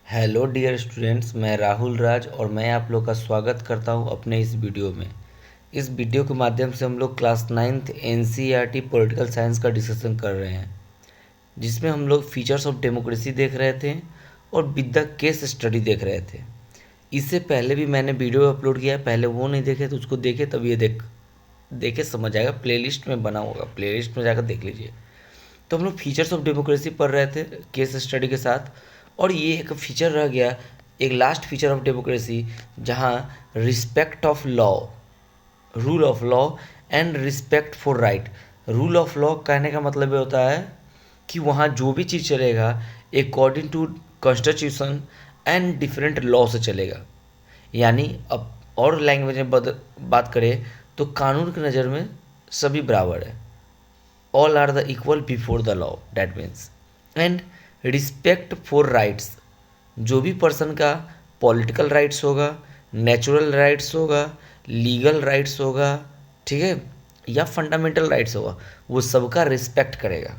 Hello dear students, मैं राहुल राज और मैं आप लोग का स्वागत करता हूं अपने इस वीडियो में। इस वीडियो के माध्यम से हम लोग class 9th NCERT political science का डिस्कशन कर रहे हैं, जिसमें हम लोग फीचर्स ऑफ डेमोक्रेसी देख रहे थे और विद द केस स्टडी देख रहे थे। इससे पहले भी मैंने वीडियो अपलोड किया है, पहले वो नहीं देखे तो उसको देखे, तब ये देखे समझ आएगा। प्लेलिस्ट में बना होगा, प्लेलिस्ट में जाकर देख लीजिए। तो हम लोग फीचर्स ऑफ डेमोक्रेसी पढ़ रहे थे केस स्टडी के साथ, और ये एक फीचर रह गया, एक लास्ट फीचर ऑफ डेमोक्रेसी, जहाँ respect of law, rule of law and respect for right. Rule of law कहने का मतलब ये होता है कि वहाँ जो भी चीज़ चलेगा according to constitution and different law से चलेगा। यानी अब और लैंग्वेज में बात करें तो कानून की नज़र में सभी बराबर है। All are the equal before the law, that means. And respect for rights, जो भी पर्सन का पॉलिटिकल राइट्स होगा, नेचुरल राइट्स होगा, लीगल राइट्स होगा, ठीक है, या फंडामेंटल राइट्स होगा, वो सबका रिस्पेक्ट करेगा,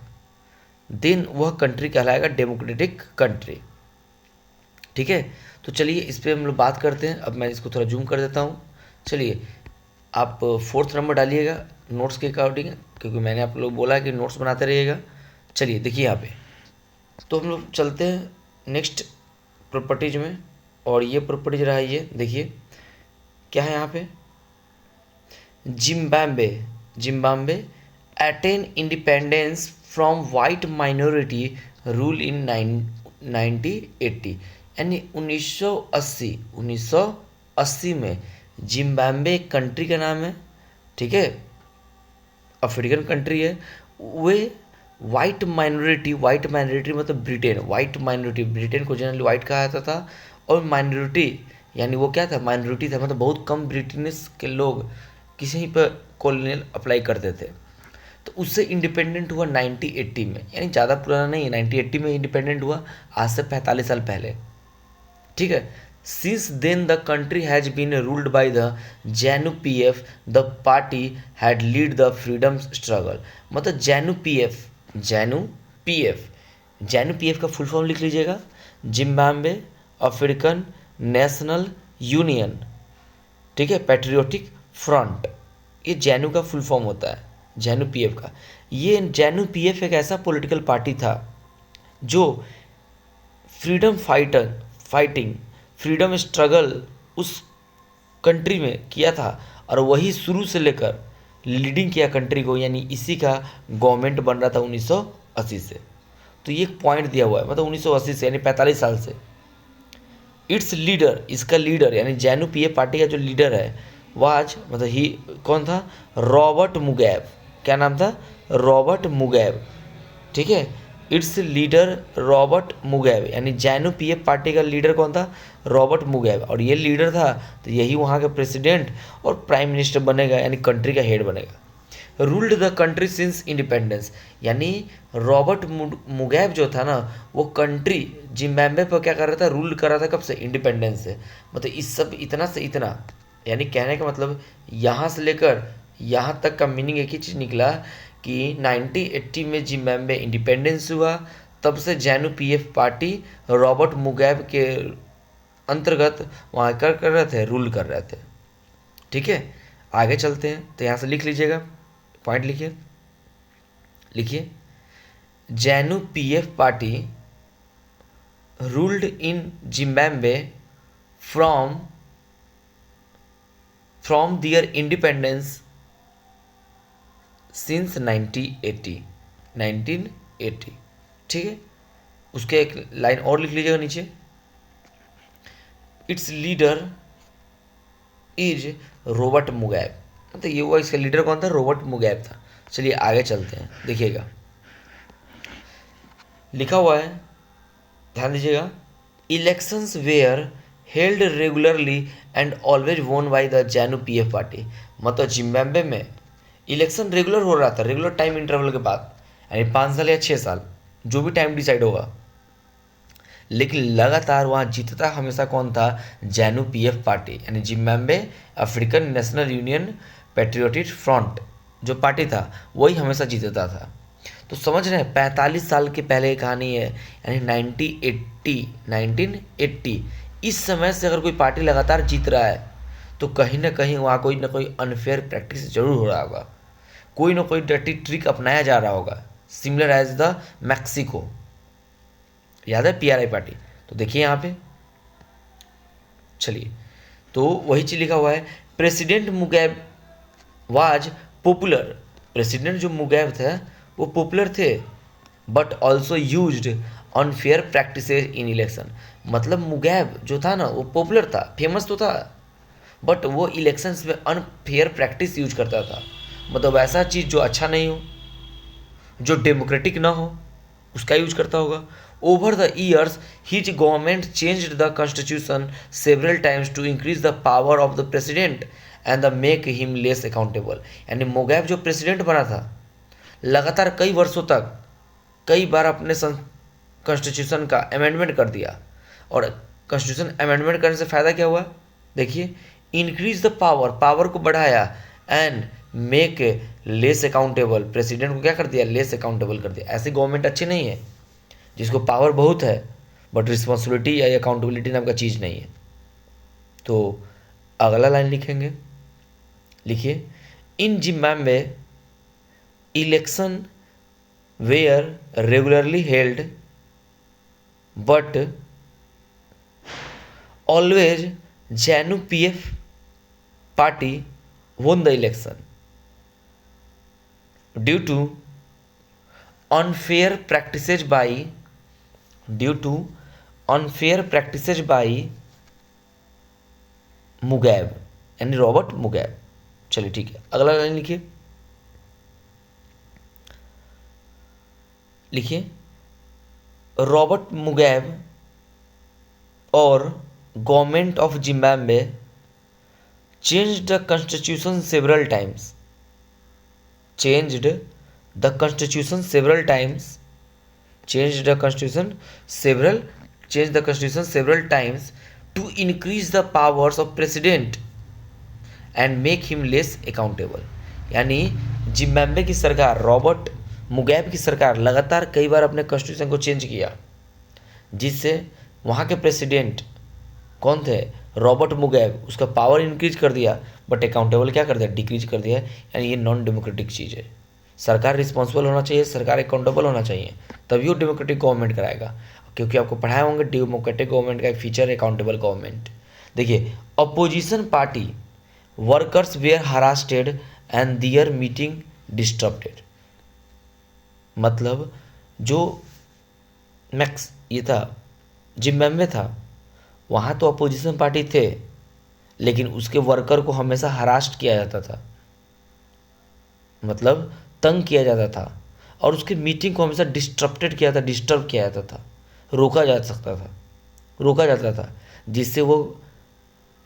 देन वह कंट्री कहलाएगा डेमोक्रेटिक कंट्री। ठीक है, तो चलिए इस पर हम लोग बात करते हैं। अब मैं इसको थोड़ा जूम कर देता हूँ। चलिए आप 4th नंबर डालिएगा नोट्स के अकॉर्डिंग, क्योंकि मैंने आप लोग बोला कि नोट्स बनाते रहिएगा। चलिए देखिए यहाँ पे, तो हम लोग चलते हैं नेक्स्ट प्रॉपर्टीज में, और ये प्रॉपर्टीज रहा, ये देखिए क्या है यहाँ पे। Zimbabwe Zimbabwe attain independence from white minority rule in 1980, यानी 1980 में जिम्बाब्वे एक कंट्री का नाम है, ठीक है, अफ्रीकन कंट्री है। वे वाइट माइनॉरिटी मतलब ब्रिटेन, वाइट माइनॉरिटी, ब्रिटेन को जनरली वाइट कहा जाता था, और माइनॉरिटी यानी वो क्या था, माइनॉरिटी था, मतलब बहुत कम ब्रिटिश के लोग किसी पर कॉलोनियल अप्लाई करते थे। तो उससे इंडिपेंडेंट हुआ 1980 में, यानी ज़्यादा पुराना नहीं है, 1980 में इंडिपेंडेंट हुआ, आज से 45 साल पहले। ठीक है, since then the country has been ruled by the ZANU PF, the party had lead the freedom struggle. मतलब जैनू पीएफ का फुल फॉर्म लिख लीजिएगा, जिम्बाब्वे अफ्रीकन नेशनल यूनियन, ठीक है, पैट्रियोटिक फ्रंट, ये जैनू का फुल फॉर्म होता है, जैनू पीएफ का। ये जैनू पीएफ एक ऐसा पॉलिटिकल पार्टी था जो फाइटिंग फ्रीडम स्ट्रगल उस कंट्री में किया था, और वही शुरू से लेकर लीडिंग किया कंट्री को, यानी इसी का गवर्नमेंट बन रहा था 1980 से। तो ये एक पॉइंट दिया हुआ है, मतलब 1980 से, यानी 45 साल से। इट्स लीडर, इसका लीडर यानी जैनू पीएफ पार्टी का जो लीडर है वह आज, मतलब ही कौन था, रॉबर्ट मुगैब। क्या नाम था, रॉबर्ट मुगैब, ठीक है। इट्स लीडर रॉबर्ट मुगैब, यानी जैनू पीएफ पार्टी का लीडर कौन था, रॉबर्ट मुगैब, और ये लीडर था तो यही वहाँ का प्रेसिडेंट और प्राइम मिनिस्टर बनेगा, यानी कंट्री का हेड बनेगा। Ruled the country since independence, यानी रॉबर्ट मुगैब जो था ना, वो कंट्री जिम्बाब्वे पर क्या कर रहा था, रूल कर रहा था, कब से, इंडिपेंडेंस से। मतलब इस सब इतना से इतना, यानी कहने का मतलब यहाँ से लेकर यहाँ तक का मीनिंग एक ही चीज़ निकला कि 1980 में जिम्बाब्वे इंडिपेंडेंस हुआ, तब से जैनू पीएफ पार्टी रॉबर्ट मुगैब के अंतर्गत वहाँ कर रहे थे, रूल कर रहे थे। ठीक है, आगे चलते हैं, तो यहाँ से लिख लीजिएगा, पॉइंट लिखिए ZANU PF party ruled in Zimbabwe from their independence since 1980। ठीक है, उसके एक लाइन और लिख लीजिएगा नीचे, इट्स लीडर इज रॉबर्ट मुगैब। मतलब ये हुआ, इसका लीडर कौन था, रॉबर्ट मुगैब था। चलिए आगे चलते हैं, देखिएगा लिखा हुआ है, ध्यान दीजिएगा, elections were held regularly and always won by the ZANU PF party. मतलब जिम्बाब्वे में इलेक्शन रेगुलर हो रहा था, रेगुलर टाइम इंटरवल के बाद, यानी 5 साल या 6 साल, जो भी टाइम डिसाइड होगा, लेकिन लगातार वहाँ जीतता हमेशा कौन था, जैनू पीएफ पार्टी, यानी Zimbabwe African national union patriotic front जो पार्टी था, वही हमेशा जीतता था। तो समझ रहे हैं 45 साल के पहले की कहानी है, यानी 1980 इस समय से अगर कोई पार्टी लगातार जीत रहा है तो कहीं ना कहीं वहाँ कोई ना कोई अनफेयर प्रैक्टिस जरूर हो रहा होगा, कोई ना कोई डर्टी ट्रिक अपनाया जा रहा होगा, सिमिलर एज द मैक्सिको। याद है पीआरआई पार्टी? तो देखिए यहाँ पे, चलिए, तो वही चीज लिखा हुआ है, प्रेसिडेंट मुगैब वाज पॉपुलर। प्रेसिडेंट जो मुगैब थे वो पॉपुलर थे, but also used unfair practices in election. मतलब मुगैब जो था ना वो पॉपुलर था, फेमस तो था, बट वो इलेक्शंस में अनफेयर प्रैक्टिस यूज करता था। मतलब ऐसा चीज़ जो अच्छा नहीं हो, जो डेमोक्रेटिक ना हो, उसका यूज करता होगा। Over the years his government changed the constitution several times to increase the power of the president and the make him less accountable. यानी मुगैब जो प्रेसिडेंट बना था, लगातार कई वर्षों तक कई बार अपने कॉन्स्टिट्यूशन का अमेंडमेंट कर दिया। और कॉन्स्टिट्यूशन अमेंडमेंट करने से फ़ायदा क्या हुआ? देखिए, इंक्रीज द पावर, पावर को बढ़ाया, and make less accountable, president को क्या कर दिया? लेस अकाउंटेबल कर दिया। ऐसी गवर्नमेंट अच्छी नहीं है जिसको पावर बहुत है बट रिस्पॉन्सिबिलिटी या अकाउंटेबिलिटी नाम का चीज़ नहीं है। तो अगला लाइन लिखेंगे, लिखिए, in Zimbabwe election were regularly held but always JANU PF party won the election due to unfair practices by मुगैब, यानी रॉबर्ट मुगैब। चलिए ठीक है, अगला लाइन लिखिए, रॉबर्ट मुगैब और government of Zimbabwe changed the constitution several times changed the constitution several times to increase the powers of president and make him less accountable। यानी Zimbabwe की सरकार, रॉबर्ट मुगैब की सरकार लगातार कई बार अपने कॉन्स्टिट्यूशन को चेंज किया, जिससे वहाँ के प्रेसिडेंट कौन थे? रॉबर्ट मुगैब, उसका पावर इंक्रीज कर दिया बट अकाउंटेबल क्या कर दिया? डिक्रीज कर दिया। यानी ये नॉन डेमोक्रेटिक चीज़ है। सरकार रिस्पॉन्सिबल होना चाहिए, सरकार अकाउंटेबल होना चाहिए, तभी वो डेमोक्रेटिक गवर्नमेंट कराएगा। क्योंकि आपको पढ़ाए होंगे डेमोक्रेटिक गवर्नमेंट का एक फीचर अकाउंटेबल गवर्नमेंट। देखिए, opposition party workers were harassed and their meeting disturbed. मतलब जो ये था, जिम्बाब्वे था, वहाँ तो अपोजिशन पार्टी थे, लेकिन उसके वर्कर को हमेशा हरास्ट किया जाता था, मतलब तंग किया जाता था, और उसकी मीटिंग को हमेशा डिस्टर्ब किया जाता था, रोका जाता था, जिससे वो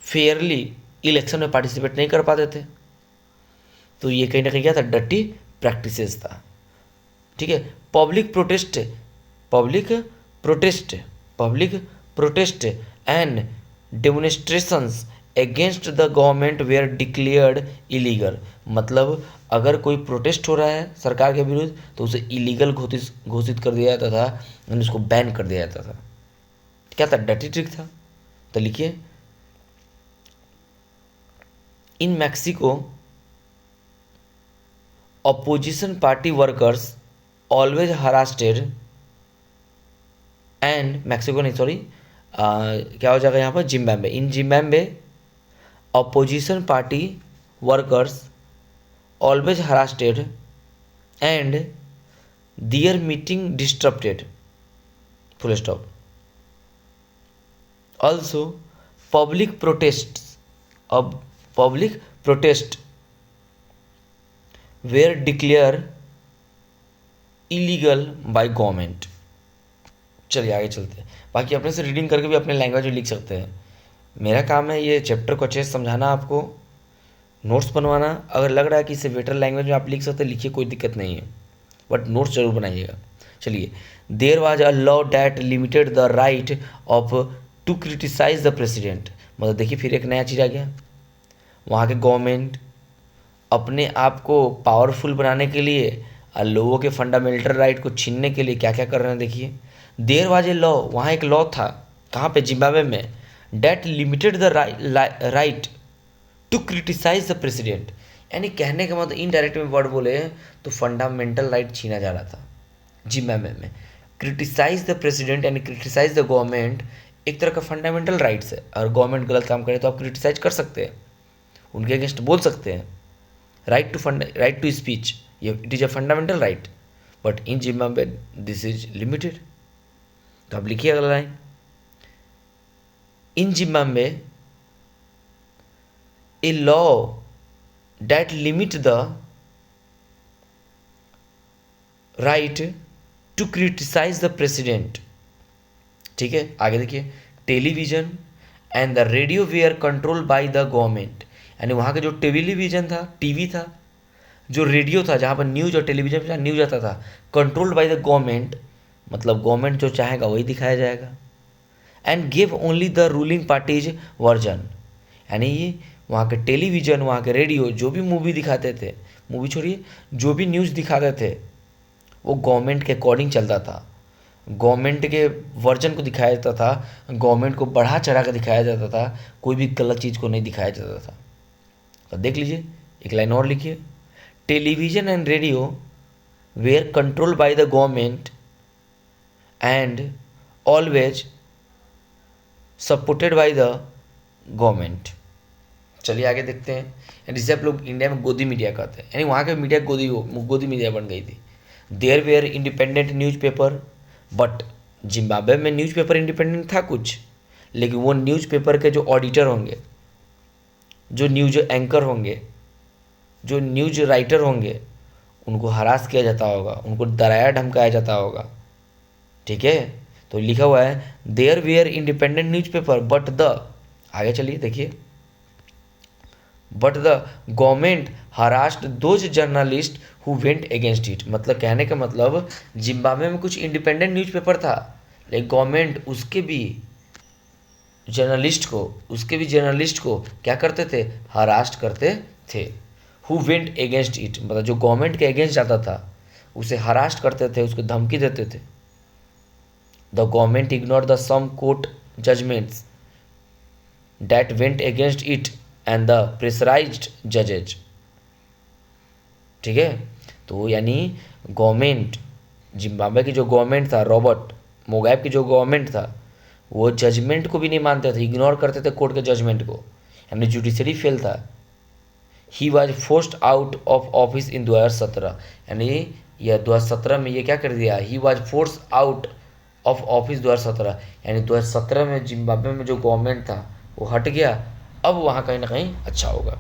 फेयरली इलेक्शन में पार्टिसिपेट नहीं कर पाते थे। तो ये कहीं ना कहीं क्या था? डर्टी प्रैक्टिसेस था। ठीक है, public protest and demonstrations against the government were declared illegal. मतलब अगर कोई प्रोटेस्ट हो रहा है सरकार के विरुद्ध तो उसे इलीगल घोषित कर दिया जाता था, यानी उसको बैन कर दिया जाता था। क्या था? डर्टी ट्रिक था। तो लिखिए, इन Mexico opposition party workers always harassed and Mexico नहीं, सॉरी, क्या हो जाएगा यहाँ पर? Zimbabwe. In Zimbabwe opposition party workers always harassed and their meeting disrupted, full stop। also public protests were declared illegal by government. चलिए आगे चलते हैं। बाकी अपने से रीडिंग करके भी अपने लैंग्वेज में लिख सकते हैं। मेरा काम है ये चैप्टर को अच्छे से समझाना, आपको नोट्स बनवाना। अगर लग रहा है कि इसे बेटर लैंग्वेज में आप लिख सकते हैं, लिखिए, कोई दिक्कत नहीं है, बट नोट्स जरूर बनाइएगा। चलिए, there was a law that limited the right of to criticise the president. मतलब देखिए, फिर एक नया चीज़ आ गया। वहाँ के गवर्नमेंट अपने आप को पावरफुल बनाने के लिए और लोगों के फंडामेंटल राइट को छीनने के लिए क्या क्या कर रहे हैं देखिए। देयर वाज ए लॉ, वहाँ एक लॉ था, कहाँ पे, जिम्बाब्वे में, that limited the right to criticise the president. यानी कहने का मतलब इनडायरेक्ट में वर्ड बोले तो फंडामेंटल राइट छीना जा रहा था जिम्बाब्वे में। क्रिटिसाइज द प्रेसिडेंट यानी क्रिटिसाइज द गवर्नमेंट एक तरह का फंडामेंटल राइट्स है। अगर गवर्नमेंट गलत काम करे तो आप क्रिटिसाइज कर सकते हैं, उनके अगेंस्ट बोल सकते हैं। Right to speech, it is a fundamental right, but in Zimbabwe this is limited. तो आप लिखिए अगला line, in Zimbabwe a law that limit the right to criticize the president। ठीक है, आगे देखिए, television and the radio were control by the government. यानी वहाँ का जो टेलीविजन था, टीवी था, जो रेडियो था जहाँ पर न्यूज और टेलीविजन पर न्यूज आता था, कंट्रोल्ड बाय द गवर्नमेंट, मतलब गवर्नमेंट जो चाहेगा वही दिखाया जाएगा। And give only the ruling parties version. यानी ये वहाँ के टेलीविज़न, वहाँ के रेडियो जो भी मूवी दिखाते थे, मूवी छोड़िए, जो भी न्यूज़ दिखाते थे वो गवर्नमेंट के अकॉर्डिंग चलता था, गवर्नमेंट के वर्जन को दिखाया जाता था, गवर्नमेंट को बढ़ा चढ़ा कर दिखाया जाता था, कोई भी गलत चीज़ को नहीं दिखाया जाता था। तो देख लीजिए, एक लाइन और लिखिए, television and radio were control by the government and always supported by the government. चलिए आगे देखते हैं। जिसे आप लोग इंडिया में गोदी मीडिया कहते हैं, यानी वहाँ के मीडिया गोदी मीडिया बन गई थी। There were independent newspaper, but Zimbabwe में न्यूज़पेपर इंडिपेंडेंट था कुछ, लेकिन वो न्यूज़पेपर के जो ऑडिटर होंगे, जो न्यूज एंकर होंगे, जो न्यूज राइटर होंगे, उनको हरास किया जाता होगा, उनको डराया धमकाया जाता होगा। ठीक है, तो लिखा हुआ है there were independent newspaper but the, आगे चलिए देखिए, but the government harassed those journalist who went against it. मतलब कहने का मतलब जिम्बाब्वे में कुछ इंडिपेंडेंट न्यूज़पेपर था, लेकिन गवर्नमेंट उसके भी जर्नलिस्ट को क्या करते थे, हरास्ट करते थे। हु वेंट अगेंस्ट इट मतलब जो गवर्नमेंट के अगेंस्ट जाता था उसे हरास्ट करते थे, उसको धमकी देते थे। The government ignore the some court judgments that went against it and the pressurised जजेज। ठीक है, तो यानी गवर्नमेंट, जिम्बाब्वे की जो गवर्नमेंट था, रॉबर्ट मुगाबे की जो गवर्नमेंट था, वो जजमेंट को भी नहीं मानते थे, इग्नोर करते थे कोर्ट के जजमेंट को, यानी जुडिशरी फेल था। He was forced out of office in 2017। यानी यह 2017 में ये क्या कर दिया, he was force out of office 2017, यानी 2017 में जिम्बाब्वे में जो गवर्नमेंट था वो हट गया, अब वहाँ कहीं ना कहीं अच्छा होगा।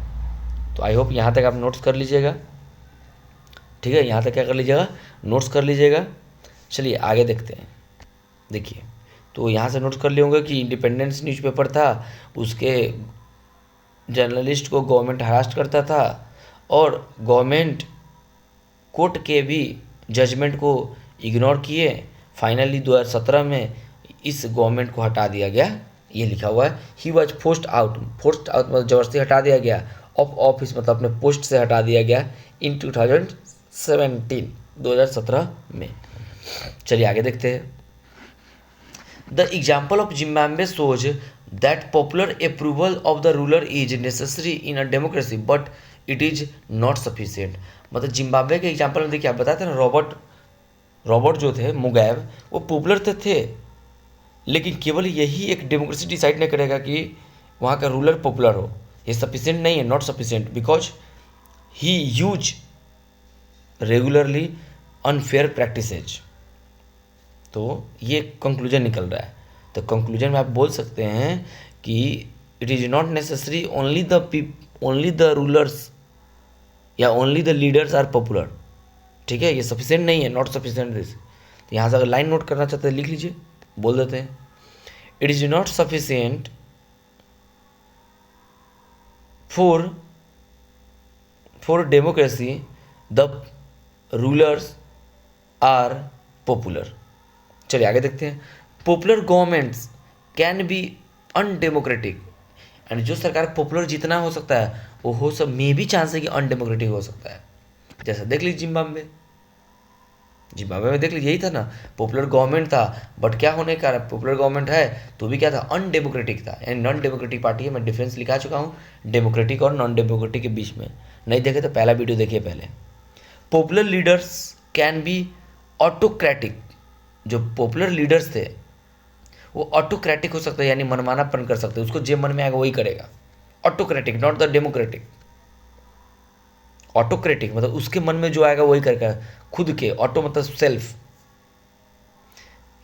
तो आई होप यहाँ तक आप नोट्स कर लीजिएगा। ठीक है, यहाँ तक क्या कर लीजिएगा, नोट्स कर लीजिएगा। चलिए आगे देखते हैं। देखिए, तो यहाँ से नोट्स कर लिए होंगे कि इंडिपेंडेंस न्यूज़पेपर था, उसके जर्नलिस्ट को गवर्नमेंट हरास्ट करता था, और गवर्नमेंट कोर्ट के भी जजमेंट को इग्नोर किए। फाइनली 2017 में इस गवर्नमेंट को हटा दिया गया। ये लिखा हुआ है, ही वॉज फोर्स्ड आउट मतलब ज़बरदस्ती हटा दिया गया, ऑफ ऑफिस मतलब अपने पोस्ट से हटा दिया गया, इन 2017 में। चलिए आगे देखते हैं। The example of Zimbabwe shows that popular approval of the ruler is necessary in a democracy but it is not sufficient. मतलब जिम्बाब्वे के एग्जाम्पल में देखिए, आप बताते ना, रॉबर्ट जो थे मुगाबे, वो पॉपुलर तो थे, लेकिन केवल यही एक डेमोक्रेसी डिसाइड नहीं करेगा कि वहाँ का रूलर पॉपुलर हो, ये सफिशिएंट नहीं है, not sufficient, because he use regularly unfair practices. तो ये कंक्लूजन निकल रहा है। तो कंक्लूजन में आप बोल सकते हैं कि it is not necessary only the rulers या only the leaders are popular. ठीक है, ये सफिशिएंट नहीं है, नॉट सफिशिएंट दिस। तो यहाँ से अगर लाइन नोट करना चाहते हैं लिख लीजिए, बोल देते हैं, it is not sufficient for democracy the rulers are popular. चलिए आगे देखते हैं। Popular governments can be undemocratic, and जो सरकार पॉपुलर जितना हो सकता है वो हो सब में भी चांस है कि अनडेमोक्रेटिक हो सकता है। जैसा देख लीजिए जिम्बाब्वे, जिम्बाब्वे में देख लीजिए यही था ना, पॉपुलर गवर्नमेंट था, बट क्या होने का पॉपुलर गवर्नमेंट है तो भी क्या था, अनडेमोक्रेटिक था। यानी नॉन डेमोक्रेटिक पार्टी है, मैं डिफरेंस लिखा चुका हूँ डेमोक्रेटिक और नॉन डेमोक्रेटिक के बीच में। नहीं देखे तो पहला वीडियो देखिए पहले। Popular leaders can be autocratic, जो पॉपुलर लीडर्स थे वो ऑटोक्रेटिक हो सकता है, यानी मनमानापन कर सकते हैं, उसको जो मन में आएगा वही करेगा। Autocratic, not the democratic. Autocratic मतलब उसके मन में जो आएगा वही करेगा, खुद के। ऑटो मतलब self.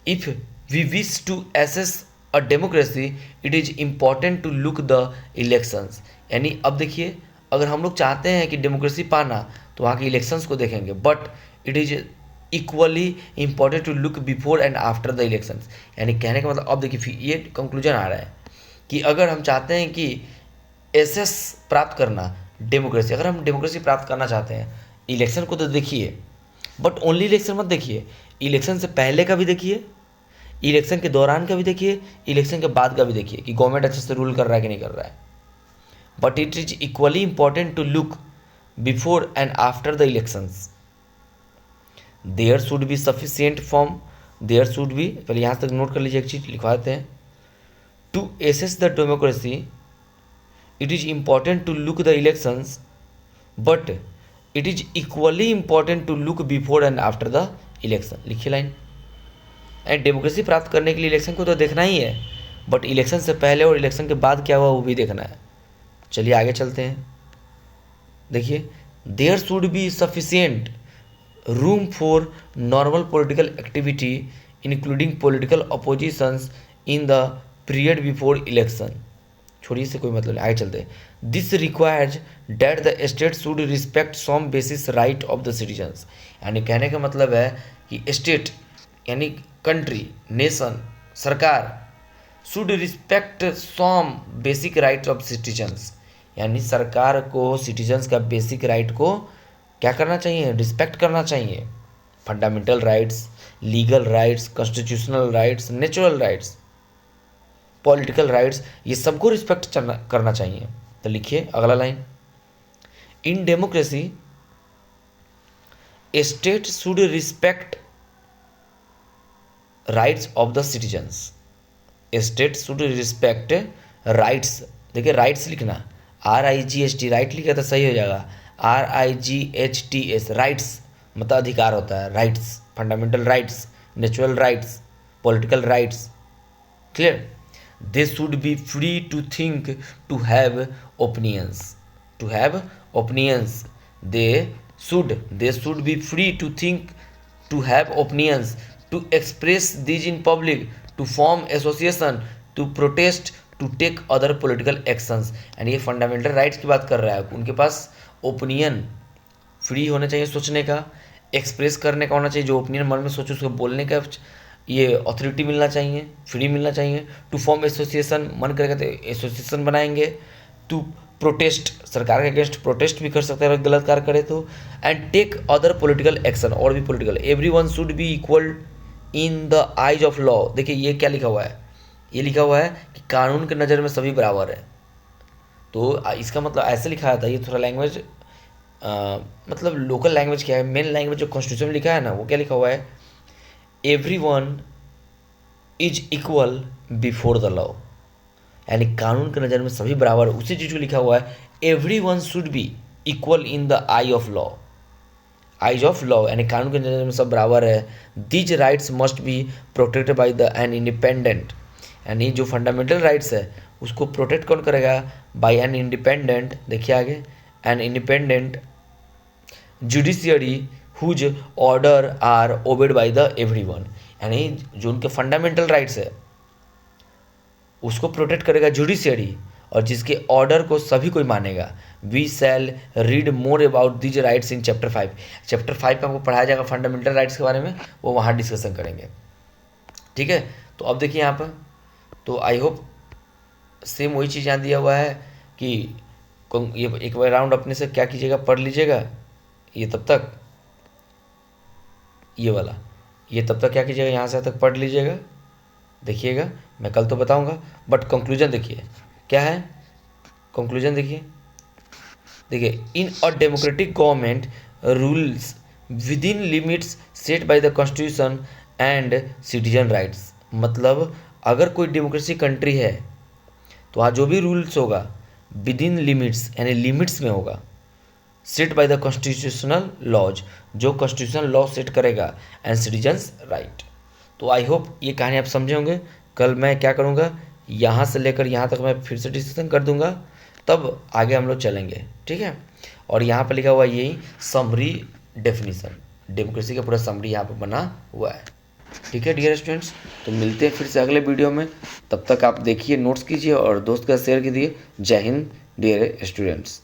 If we wish to assess a democracy it is important to look the elections. यानी अब देखिए, अगर हम लोग चाहते हैं कि डेमोक्रेसी पाना तो वहाँ के इलेक्शंस को देखेंगे, but it is equally important to look before and after the elections. यानी कहने का मतलब अब देखिए ये कंक्लूजन आ रहा है कि अगर हम चाहते हैं कि एसेस प्राप्त करना डेमोक्रेसी, अगर हम डेमोक्रेसी प्राप्त करना चाहते हैं, इलेक्शन को तो देखिए, बट ओनली इलेक्शन मत देखिए, इलेक्शन से पहले का भी देखिए, इलेक्शन के दौरान का भी देखिए, इलेक्शन के बाद का भी देखिए कि गवर्नमेंट अच्छे से रूल कर रहा है कि नहीं कर रहा है। But it is equally important to look before and after the elections. There should be sufficient form, there should be, पहले यहाँ तक नोट कर लीजिए, एक चीज लिखवा देते हैं। To assess the democracy it is important to look the elections, but it is equally important to look before and after the election. लिखिए लाइन। एंड डेमोक्रेसी प्राप्त करने के लिए इलेक्शन को तो देखना ही है, बट इलेक्शन से पहले और इलेक्शन के बाद क्या हुआ वो भी देखना है। चलिए आगे चलते हैं। देखिए, there should be sufficient room for normal political activity including political oppositions in the period before election. छोड़िए, से कोई मतलब नहीं, आगे चलते हैं। This requires that the state should respect some basis right of the citizens. यानी कहने का मतलब है कि स्टेट यानी कंट्री, नेशन, सरकार should respect some basic right of citizens. यानी सरकार को सिटीजन्स का बेसिक राइट को क्या करना चाहिए, रिस्पेक्ट करना चाहिए। Fundamental rights, legal rights, constitutional rights, natural rights, political rights, ये सबको रिस्पेक्ट करना चाहिए। तो लिखिए अगला line. In democracy state should respect rights of the citizens. State should respect rights, देखिए राइट्स लिखना, RIGHT, राइट लिखा तो सही हो जाएगा, RIGHTS, राइट्स मतलब अधिकार होता है, rights, fundamental rights, natural rights, political rights. Clear. They should be free to think, to have opinions, to have opinions. They should be free to think, to have opinions, to express these in public, to form association, to protest, to take other political actions। यानी ये fundamental rights की बात कर रहा है। उनके पास opinion free होना चाहिए, सोचने का, एक्सप्रेस करने का होना चाहिए, जो ओपिनियन मन में सोचे उसको बोलने का ये अथॉरिटी मिलना चाहिए, फ्री मिलना चाहिए। टू फॉर्म एसोसिएशन, मन करेगा तो एसोसिएशन बनाएंगे। टू प्रोटेस्ट, सरकार के अगेंस्ट प्रोटेस्ट भी कर सकते हैं अगर गलत कार्य करे तो। And take other political action, और भी political. Every one should be equal in the eyes of law. देखिए ये क्या लिखा हुआ है, ये लिखा हुआ है कि कानून की नज़र में सभी बराबर है। तो इसका मतलब ऐसे लिखा था, ये थोड़ा लैंग्वेज मतलब लोकल लैंग्वेज क्या है, मेन लैंग्वेज जो कॉन्स्टिट्यूशन में लिखा है ना, वो क्या लिखा हुआ है, every one is equal before the law. यानी कानून की नज़र में सभी बराबर, उसी चीज़ को लिखा हुआ है, every one should be equal in the I of law. Eyes of law यानी कानून के नज़र में सब बराबर है। These rights must be protected by the an independent. यानी जो फंडामेंटल राइट्स है उसको प्रोटेक्ट कौन करेगा, बाय एन इंडिपेंडेंट। देखिए आगे, an independent judiciary whose order are obeyed by the everyone. यानी जो उनके फंडामेंटल राइट्स है उसको प्रोटेक्ट करेगा जुडिशियरी, और जिसके ऑर्डर को सभी कोई मानेगा। We shall read more about these rights in chapter 5। Chapter 5 में आपको पढ़ाया जाएगा फंडामेंटल राइट्स के बारे में, वो वहाँ डिस्कशन करेंगे। ठीक है, तो अब देखिए यहाँ पर, तो आई होप सेम वही चीज़ यहाँ दिया हुआ है कि ये एक बार राउंड अपने से क्या कीजिएगा, पढ़ लीजिएगा ये तब तक, ये वाला, ये तब तक क्या कीजिएगा, यहाँ से तक पढ़ लीजिएगा, देखिएगा। मैं कल तो बताऊँगा, बट कंक्लूजन देखिए क्या है। कंक्लूजन देखिए, in a democratic government rules within limits set by the constitution and citizen rights. मतलब अगर कोई डेमोक्रेसी कंट्री है तो वहाँ जो भी रूल्स होगा विद इन लिमिट्स यानी लिमिट्स में होगा। Set by the constitutional laws, जो कॉन्स्टिट्यूशनल लॉ सेट करेगा, एंड सिटीजन्स राइट। तो आई होप ये कहानी आप समझे होंगे। कल मैं क्या करूँगा, यहाँ से लेकर यहाँ तक मैं फिर से डिस्कशन कर दूँगा, तब आगे हम लोग चलेंगे, ठीक है। और यहाँ पर लिखा हुआ यही समरी डेफिनेशन, डेमोक्रेसी का पूरा समरी यहाँ पर बना हुआ है, ठीक है डियर स्टूडेंट्स। तो मिलते हैं फिर से अगले वीडियो में, तब तक आप देखिए, नोट्स कीजिए और दोस्त का शेयर कीजिए। जय हिंद डियर स्टूडेंट्स।